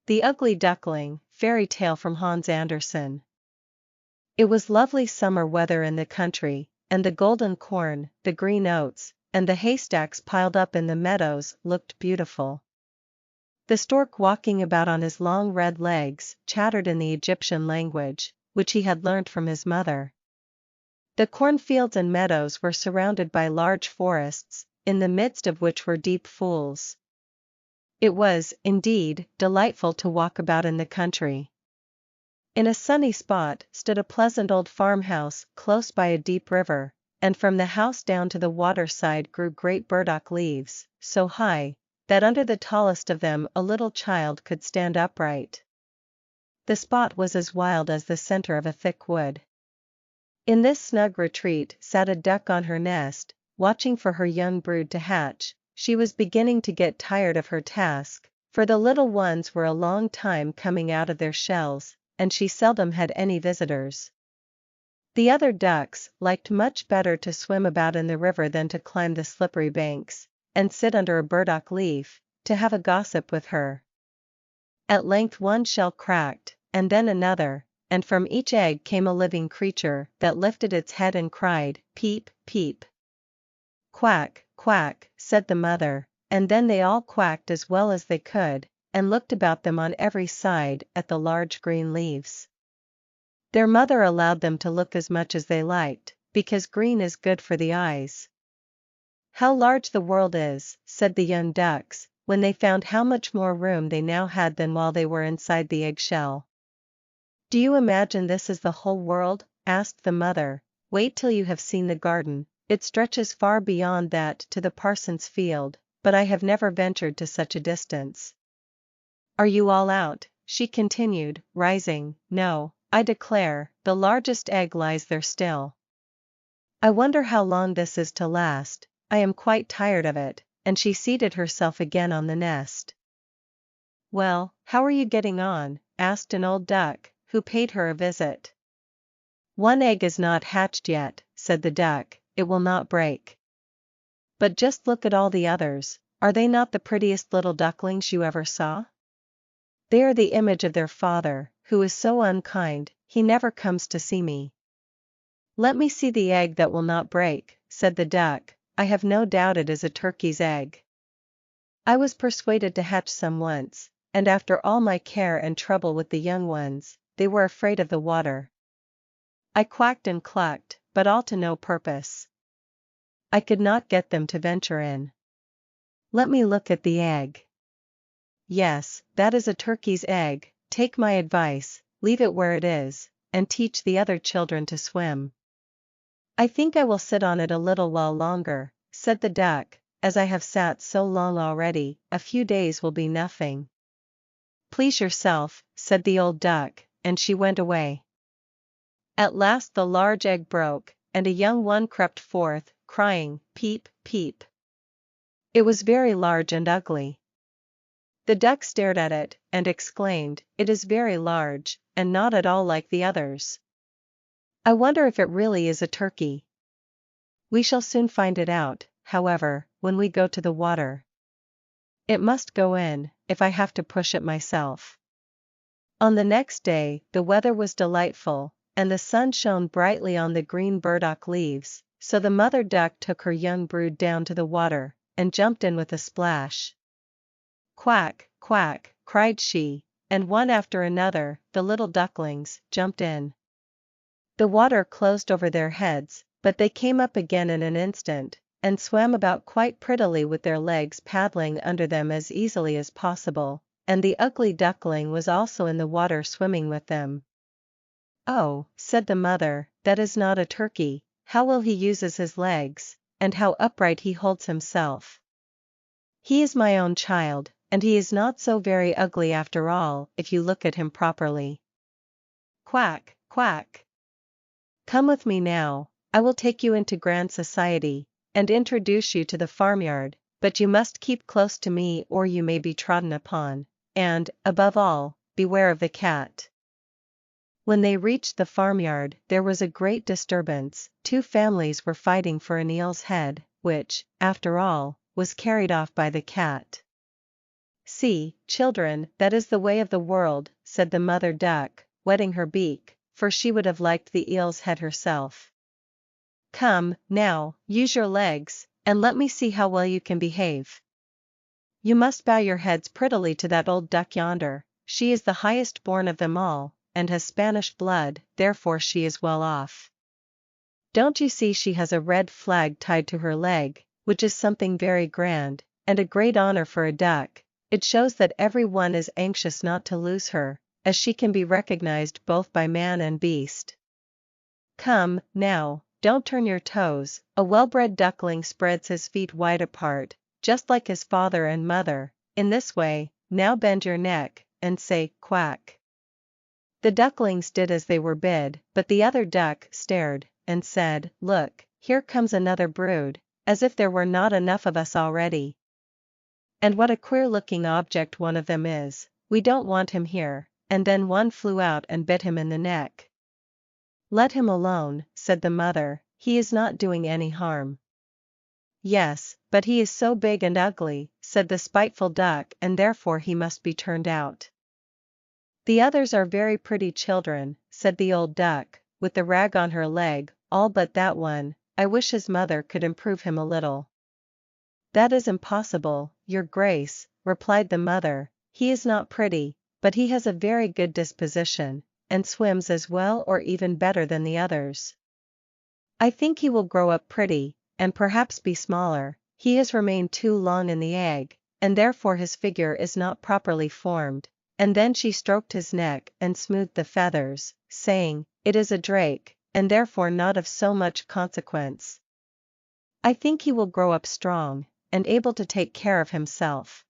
The Ugly Duckling, Fairy Tale from Hans Andersen. It was lovely summer weather in the country, and the golden corn, the green oats, and the haystacks piled up in the meadows looked beautiful. The stork walking about on his long red legs chattered in the Egyptian language, which he had learnt from his mother. The cornfields and meadows were surrounded by large forests, in the midst of which were deep pools. It was, indeed, delightful to walk about in the country. In a sunny spot stood a pleasant old farmhouse close by a deep river, and from the house down to the waterside grew great burdock leaves, so high, that under the tallest of them a little child could stand upright. The spot was as wild as the center of a thick wood. In this snug retreat sat a duck on her nest, watching for her young brood to hatch. She was beginning to get tired of her task, for the little ones were a long time coming out of their shells, and she seldom had any visitors. The other ducks liked much better to swim about in the river than to climb the slippery banks, and sit under a burdock leaf, to have a gossip with her. At length one shell cracked, and then another, and from each egg came a living creature that lifted its head and cried, "Peep, peep." "Quack, quack," said the mother, and then they all quacked as well as they could, and looked about them on every side at the large green leaves. Their mother allowed them to look as much as they liked, because green is good for the eyes. "How large the world is," said the young ducks, when they found how much more room they now had than while they were inside the eggshell. "Do you imagine this is the whole world?" asked the mother. "Wait till you have seen the garden. It stretches far beyond that to the parson's field, but I have never ventured to such a distance. Are you all out?" she continued, rising. "No, I declare, the largest egg lies there still. I wonder how long this is to last. I am quite tired of it," and she seated herself again on the nest. "Well, how are you getting on?" asked an old duck, who paid her a visit. "One egg is not hatched yet," said the duck. "It will not break. But just look at all the others. Are they not the prettiest little ducklings you ever saw? They are the image of their father, who is so unkind, he never comes to see me." "Let me see the egg that will not break," said the duck. "I have no doubt it is a turkey's egg. I was persuaded to hatch some once, and after all my care and trouble with the young ones, they were afraid of the water. I quacked and clucked, but all to no purpose. I could not get them to venture in. Let me look at the egg. Yes, that is a turkey's egg. Take my advice, leave it where it is, and teach the other children to swim." "I think I will sit on it a little while longer," said the duck. "As I have sat so long already, a few days will be nothing." "Please yourself," said the old duck, and she went away. At last the large egg broke, and a young one crept forth, crying, "Peep, peep." It was very large and ugly. The duck stared at it, and exclaimed, "It is very large, and not at all like the others. I wonder if it really is a turkey. We shall soon find it out, however, when we go to the water. It must go in, if I have to push it myself." On the next day, the weather was delightful, and the sun shone brightly on the green burdock leaves, so the mother duck took her young brood down to the water, and jumped in with a splash. "Quack, quack," cried she, and one after another, the little ducklings, jumped in. The water closed over their heads, but they came up again in an instant, and swam about quite prettily with their legs paddling under them as easily as possible, and the ugly duckling was also in the water swimming with them. "Oh," said the mother, "that is not a turkey. How well he uses his legs, and how upright he holds himself. He is my own child, and he is not so very ugly after all, if you look at him properly. Quack, quack. Come with me now, I will take you into grand society, and introduce you to the farmyard, but you must keep close to me or you may be trodden upon, and, above all, beware of the cat." When they reached the farmyard, there was a great disturbance. 2 families were fighting for an eel's head, which, after all, was carried off by the cat. "See "See, children, that is the way of the world," said the mother duck, wetting her beak, for she would have liked the eel's head herself. "Come, now, use your legs, and let me see how well you can behave. You must bow your heads prettily to that old duck yonder. She is the highest born of them all, and has Spanish blood, therefore she is well off. Don't you see she has a red flag tied to her leg, which is something very grand, and a great honor for a duck. It shows that every one is anxious not to lose her, as she can be recognized both by man and beast. Come, now, don't turn your toes." A well-bred duckling spreads his feet wide apart, just like his father and mother, in this way. Now bend your neck, and say, "Quack." The ducklings did as they were bid, but the other duck stared, and said, "Look, here comes another brood, as if there were not enough of us already. And what a queer-looking object one of them is, we don't want him here," and then one flew out and bit him in the neck. "Let him alone," said the mother, "he is not doing any harm." "Yes, but he is so big and ugly," said the spiteful duck, "and therefore he must be turned out." "The others are very pretty children," said the old duck, with the rag on her leg, "all but that one. I wish his mother could improve him a little." "That is impossible, your grace," replied the mother. "He is not pretty, but he has a very good disposition, and swims as well or even better than the others. I think he will grow up pretty, and perhaps be smaller. He has remained too long in the egg, and therefore his figure is not properly formed." And then she stroked his neck and smoothed the feathers, saying, "It is a drake, and therefore not of so much consequence. I think he will grow up strong, and able to take care of himself."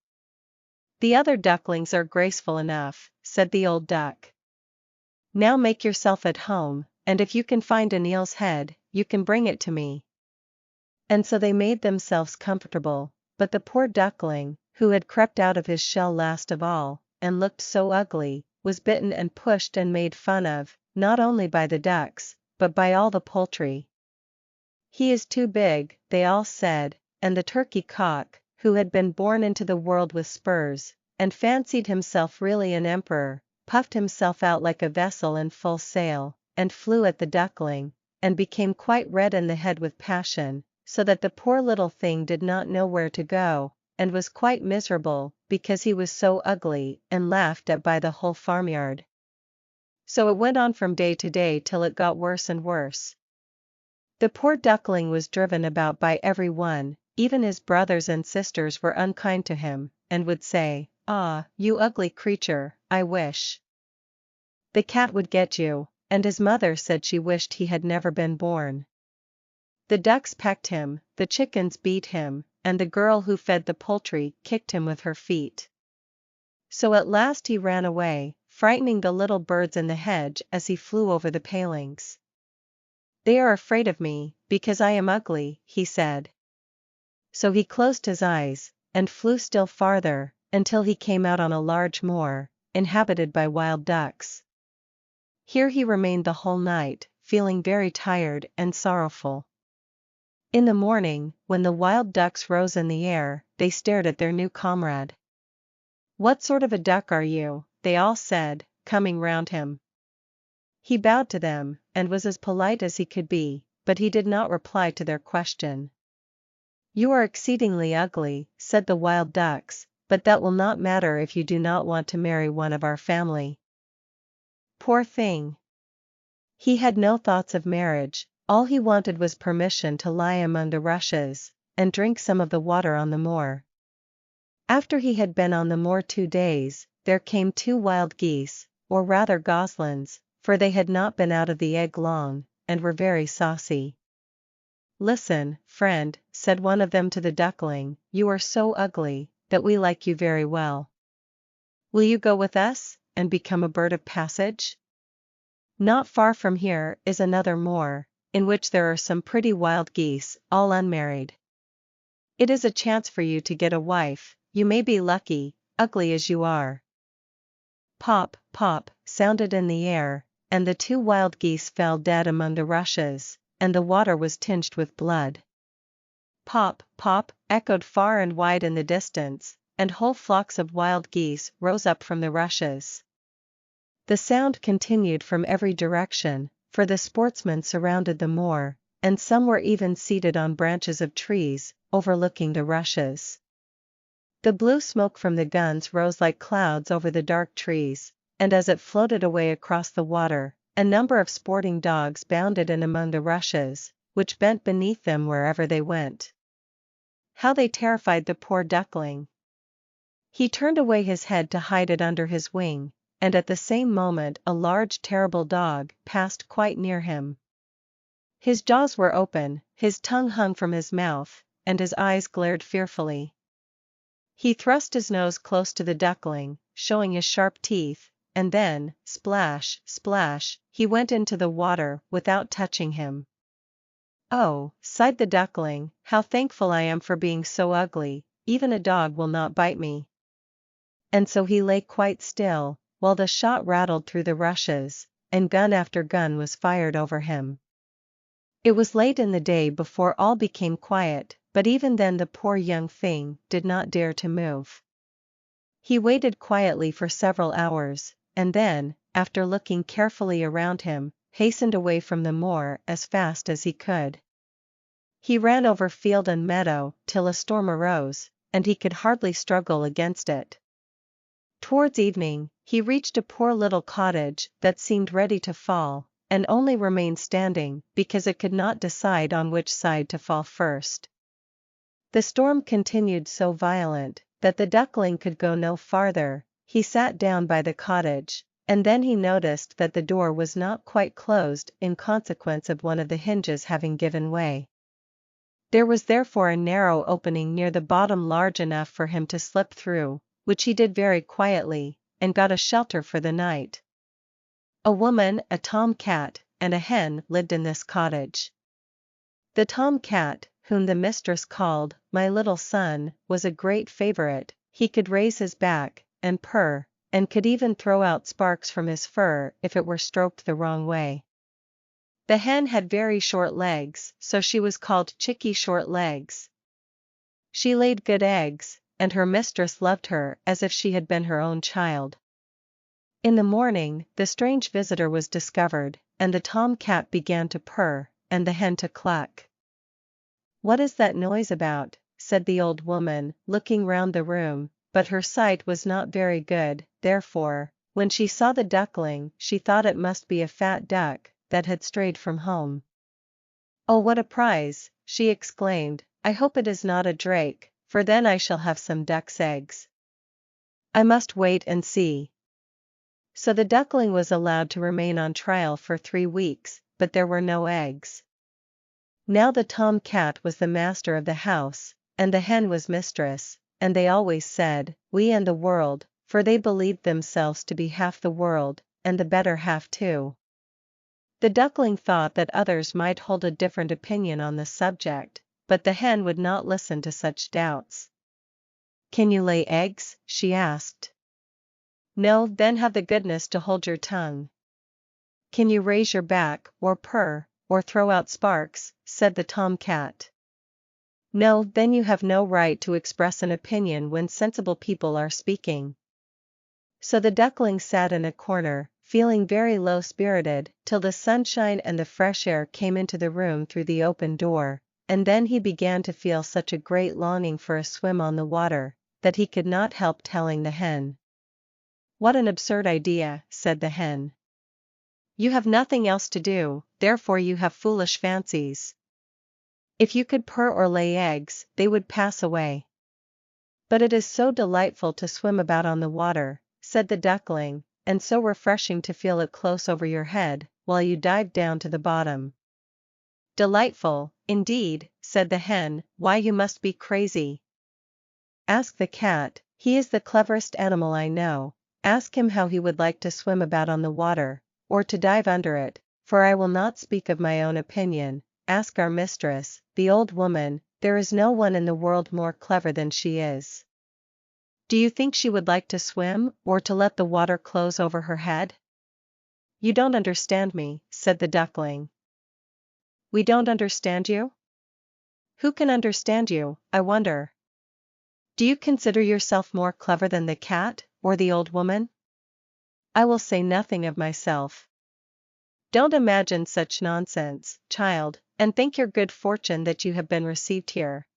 "The other ducklings are graceful enough," said the old duck. "Now make yourself at home, and if you can find an eel's head, you can bring it to me." And so they made themselves comfortable, but the poor duckling, who had crept out of his shell last of all, and looked so ugly, was bitten and pushed and made fun of, not only by the ducks, but by all the poultry. "He is too big," they all said, and the turkey cock, who had been born into the world with spurs, and fancied himself really an emperor, puffed himself out like a vessel in full sail, and flew at the duckling, and became quite red in the head with passion, so that the poor little thing did not know where to go, and was quite miserable, because he was so ugly, and laughed at by the whole farmyard. So it went on from day to day till it got worse and worse. The poor duckling was driven about by every one, even his brothers and sisters were unkind to him, and would say, "Ah, you ugly creature, I wish the cat would get you," and his mother said she wished he had never been born. The ducks pecked him, the chickens beat him, and the girl who fed the poultry kicked him with her feet. So at last he ran away, frightening the little birds in the hedge as he flew over the palings. "They are afraid of me, because I am ugly," he said. So he closed his eyes, and flew still farther, until he came out on a large moor, inhabited by wild ducks. Here he remained the whole night, feeling very tired and sorrowful. In the morning, when the wild ducks rose in the air, they stared at their new comrade. "What sort of a duck are you?" they all said, coming round him. He bowed to them, and was as polite as he could be, but he did not reply to their question. "You are exceedingly ugly," said the wild ducks, "but that will not matter if you do not want to marry one of our family." Poor thing! He had no thoughts of marriage. All he wanted was permission to lie among the rushes, and drink some of the water on the moor. After he had been on the moor 2 days, there came 2 wild geese, or rather goslings, for they had not been out of the egg long, and were very saucy. "Listen, friend," said one of them to the duckling, "you are so ugly, that we like you very well. Will you go with us, and become a bird of passage? Not far from here is another moor, in which there are some pretty wild geese, all unmarried. It is a chance for you to get a wife, you may be lucky, ugly as you are." Pop, pop, sounded in the air, and the 2 wild geese fell dead among the rushes, and the water was tinged with blood. Pop, pop, echoed far and wide in the distance, and whole flocks of wild geese rose up from the rushes. The sound continued from every direction, for the sportsmen surrounded the moor, and some were even seated on branches of trees, overlooking the rushes. The blue smoke from the guns rose like clouds over the dark trees, and as it floated away across the water, a number of sporting dogs bounded in among the rushes, which bent beneath them wherever they went. How they terrified the poor duckling! He turned away his head to hide it under his wing, and at the same moment a large terrible dog passed quite near him. His jaws were open, his tongue hung from his mouth, and his eyes glared fearfully. He thrust his nose close to the duckling, showing his sharp teeth, and then, splash, splash, he went into the water without touching him. "Oh," sighed the duckling, "how thankful I am for being so ugly, even a dog will not bite me." And so he lay quite still, while the shot rattled through the rushes, and gun after gun was fired over him. It was late in the day before all became quiet, but even then the poor young thing did not dare to move. He waited quietly for several hours, and then, after looking carefully around him, hastened away from the moor as fast as he could. He ran over field and meadow till a storm arose, and he could hardly struggle against it. Towards evening, he reached a poor little cottage that seemed ready to fall, and only remained standing because it could not decide on which side to fall first. The storm continued so violent that the duckling could go no farther. He sat down by the cottage, and then he noticed that the door was not quite closed in consequence of one of the hinges having given way. There was therefore a narrow opening near the bottom large enough for him to slip through, which he did very quietly, and got a shelter for the night. A woman, a tom-cat, and a hen lived in this cottage. The tom-cat, whom the mistress called "my little son," was a great favorite. He could raise his back, and purr, and could even throw out sparks from his fur if it were stroked the wrong way. The hen had very short legs, so she was called Chickie Short Legs. She laid good eggs, and her mistress loved her as if she had been her own child. In the morning, the strange visitor was discovered, and the tom-cat began to purr, and the hen to cluck. "What is that noise about?" said the old woman, looking round the room, but her sight was not very good, therefore, when she saw the duckling, she thought it must be a fat duck that had strayed from home. "Oh, what a prize!" she exclaimed. "I hope it is not a drake, for then I shall have some duck's eggs. I must wait and see." So the duckling was allowed to remain on trial for 3 weeks, but there were no eggs. Now the tom-cat was the master of the house, and the hen was mistress, and they always said, "we and the world," for they believed themselves to be half the world, and the better half too. The duckling thought that others might hold a different opinion on the subject, but the hen would not listen to such doubts. "Can you lay eggs?" she asked. "No, then have the goodness to hold your tongue." "Can you raise your back, or purr, or throw out sparks?" said the tom-cat. "No, then you have no right to express an opinion when sensible people are speaking." So the duckling sat in a corner, feeling very low-spirited, till the sunshine and the fresh air came into the room through the open door, and then he began to feel such a great longing for a swim on the water, that he could not help telling the hen. "What an absurd idea," said the hen. "You have nothing else to do, therefore you have foolish fancies. If you could purr or lay eggs, they would pass away." "But it is so delightful to swim about on the water," said the duckling, "and so refreshing to feel it close over your head, while you dive down to the bottom." "Delightful, indeed," said the hen, "why you must be crazy. Ask the cat, he is the cleverest animal I know. Ask him how he would like to swim about on the water, or to dive under it, for I will not speak of my own opinion. Ask our mistress, the old woman, there is no one in the world more clever than she is. Do you think she would like to swim, or to let the water close over her head?" "You don't understand me," said the duckling. "We don't understand you? Who can understand you, I wonder?" Do you consider yourself more clever than the cat, or the old woman? I will say nothing of myself. Don't imagine such nonsense, child, and think your good fortune that you have been received here.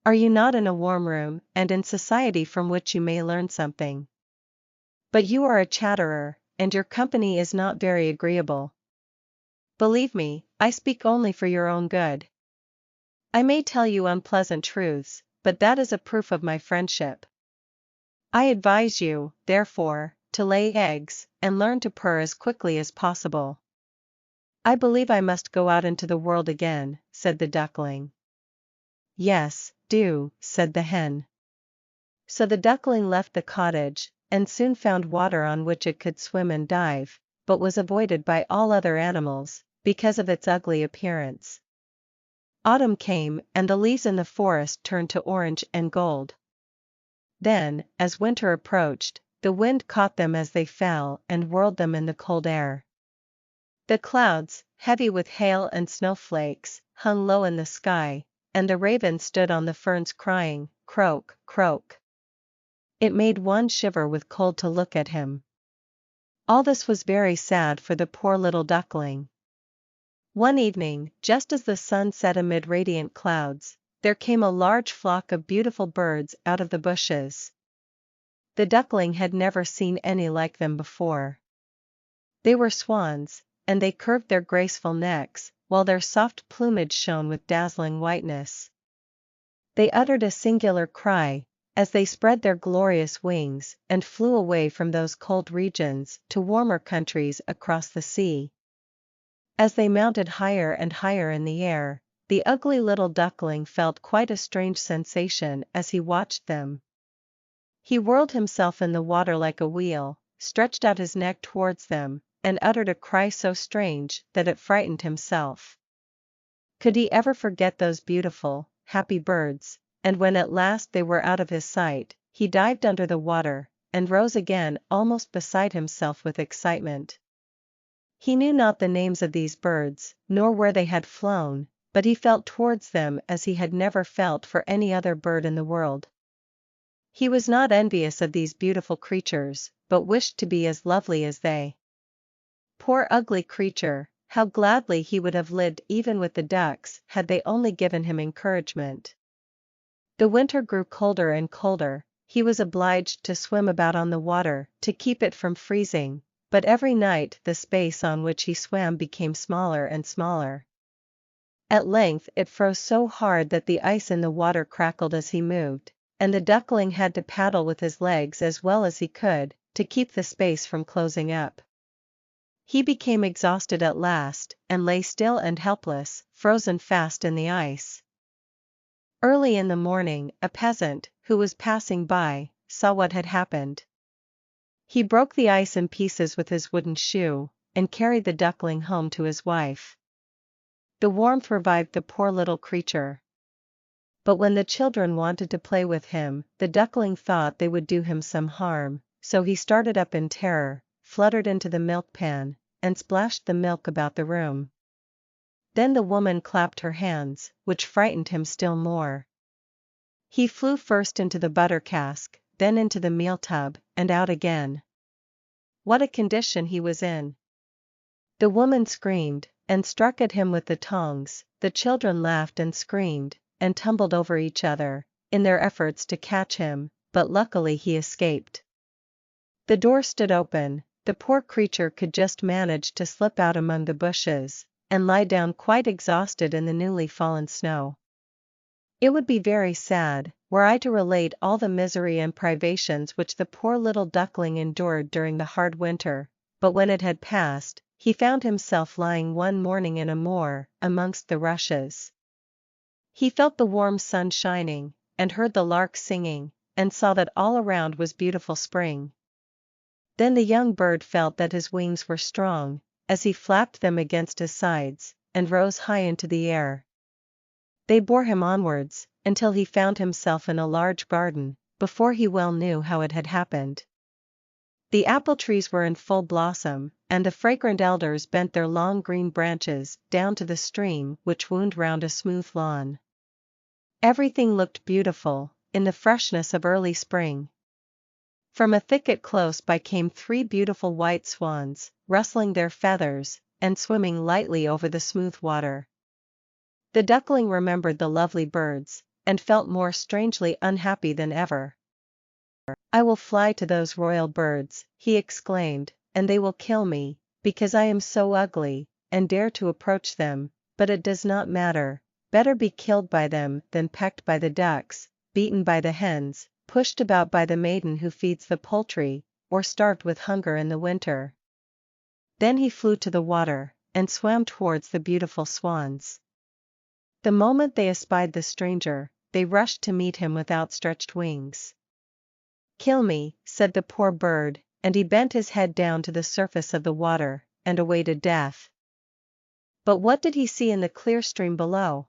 Are you not in a warm room, and in society from which you may learn something? But you are a chatterer, and your company is not very agreeable. Believe me, I speak only for your own good. I may tell you unpleasant truths, but that is a proof of my friendship. I advise you, therefore, to lay eggs, and learn to purr as quickly as possible. I believe I must go out into the world again, said the duckling. Yes, do, said the hen. So the duckling left the cottage, and soon found water on which it could swim and dive, but was avoided by all other animals, because of its ugly appearance. Autumn came, and the leaves in the forest turned to orange and gold. Then, as winter approached, the wind caught them as they fell and whirled them in the cold air. The clouds, heavy with hail and snowflakes, hung low in the sky, and the raven stood on the ferns crying, "Croak, croak." It made one shiver with cold to look at him. All this was very sad for the poor little duckling. One evening, just as the sun set amid radiant clouds, there came a large flock of beautiful birds out of the bushes. The duckling had never seen any like them before. They were swans, and they curved their graceful necks, while their soft plumage shone with dazzling whiteness. They uttered a singular cry, as they spread their glorious wings, and flew away from those cold regions to warmer countries across the sea. As they mounted higher and higher in the air, the ugly little duckling felt quite a strange sensation as he watched them. He whirled himself in the water like a wheel, stretched out his neck towards them, and uttered a cry so strange that it frightened himself. Could he ever forget those beautiful, happy birds? And when at last they were out of his sight, he dived under the water, and rose again almost beside himself with excitement. He knew not the names of these birds, nor where they had flown, but he felt towards them as he had never felt for any other bird in the world. He was not envious of these beautiful creatures, but wished to be as lovely as they. Poor ugly creature, how gladly he would have lived even with the ducks had they only given him encouragement. The winter grew colder and colder, he was obliged to swim about on the water to keep it from freezing, but every night the space on which he swam became smaller and smaller. At length it froze so hard that the ice in the water crackled as he moved, and the duckling had to paddle with his legs as well as he could, to keep the space from closing up. He became exhausted at last, and lay still and helpless, frozen fast in the ice. Early in the morning, a peasant, who was passing by, saw what had happened. He broke the ice in pieces with his wooden shoe, and carried the duckling home to his wife. The warmth revived the poor little creature. But when the children wanted to play with him, the duckling thought they would do him some harm, so he started up in terror, fluttered into the milk pan, and splashed the milk about the room. Then the woman clapped her hands, which frightened him still more. He flew first into the butter cask, then into the meal tub, and out again. What a condition he was in! The woman screamed, and struck at him with the tongs, the children laughed and screamed, and tumbled over each other, in their efforts to catch him, but luckily he escaped. The door stood open, the poor creature could just manage to slip out among the bushes, and lie down quite exhausted in the newly fallen snow. It would be very sad, were I to relate all the misery and privations which the poor little duckling endured during the hard winter, but when it had passed, he found himself lying one morning in a moor, amongst the rushes. He felt the warm sun shining, and heard the lark singing, and saw that all around was beautiful spring. Then the young bird felt that his wings were strong, as he flapped them against his sides, and rose high into the air. They bore him onwards, until he found himself in a large garden, before he well knew how it had happened. The apple trees were in full blossom, and the fragrant elders bent their long green branches down to the stream which wound round a smooth lawn. Everything looked beautiful, in the freshness of early spring. From a thicket close by came 3 beautiful white swans, rustling their feathers, and swimming lightly over the smooth water. The duckling remembered the lovely birds, and felt more strangely unhappy than ever. "I will fly to those royal birds," he exclaimed, "and they will kill me, because I am so ugly, and dare to approach them, but it does not matter, better be killed by them than pecked by the ducks, beaten by the hens, pushed about by the maiden who feeds the poultry, or starved with hunger in the winter." Then he flew to the water, and swam towards the beautiful swans. The moment they espied the stranger, they rushed to meet him with outstretched wings. "Kill me," said the poor bird, and he bent his head down to the surface of the water, and awaited death. But what did he see in the clear stream below?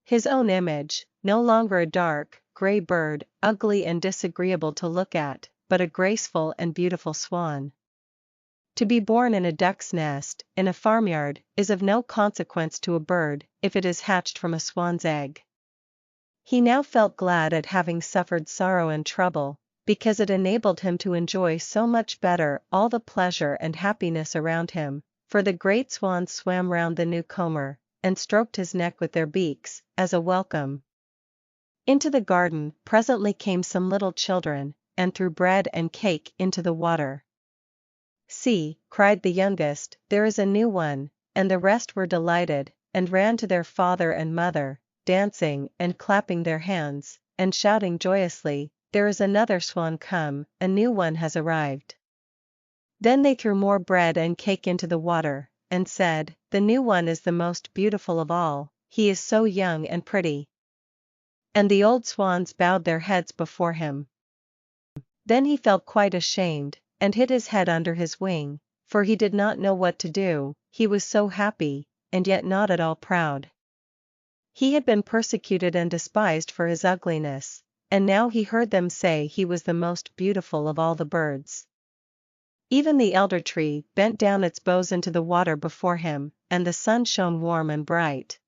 His own image, no longer a dark, gray bird, ugly and disagreeable to look at, but a graceful and beautiful swan. To be born in a duck's nest, in a farmyard, is of no consequence to a bird, if it is hatched from a swan's egg. He now felt glad at having suffered sorrow and trouble, because it enabled him to enjoy so much better all the pleasure and happiness around him, for the great swans swam round the newcomer, and stroked his neck with their beaks, as a welcome. Into the garden presently came some little children, and threw bread and cake into the water. "See," cried the youngest, "there is a new one," and the rest were delighted, and ran to their father and mother, dancing and clapping their hands, and shouting joyously, "There is another swan come, a new one has arrived." Then they threw more bread and cake into the water, and said, "The new one is the most beautiful of all, he is so young and pretty." And the old swans bowed their heads before him. Then he felt quite ashamed, and hid his head under his wing, for he did not know what to do, he was so happy, and yet not at all proud. He had been persecuted and despised for his ugliness, and now he heard them say he was the most beautiful of all the birds. Even the elder tree bent down its boughs into the water before him, and the sun shone warm and bright.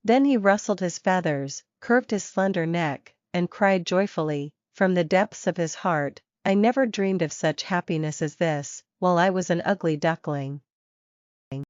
Then he rustled his feathers, curved his slender neck, and cried joyfully, from the depths of his heart, "I never dreamed of such happiness as this, while I was an ugly duckling."